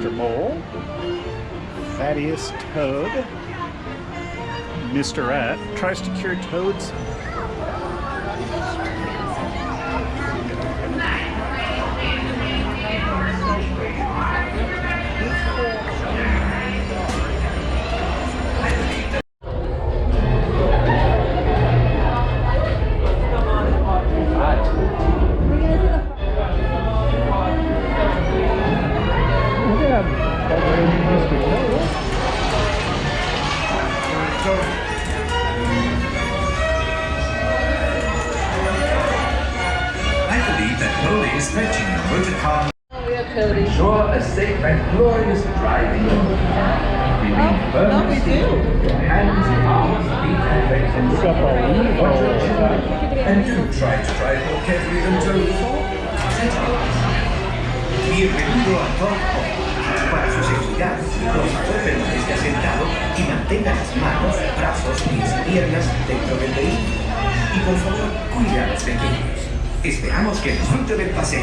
Mr. Mole, Thaddeus Toad, Mr. Rat tries to cure Toad's stretching your motor car. Oh, yeah, Cody. Ensure a safe and glorious driving. Remain firmly seated with your hands, arms, feet, and legs in the and do try to drive more carefully than told. Bienvenido a Top. Para su seguridad, por favor permanezca sentado y mantenga las manos, brazos, pies y piernas dentro del vehículo. Y por favor, cuide a los pequeños. Esperamos que disfrute del paseo.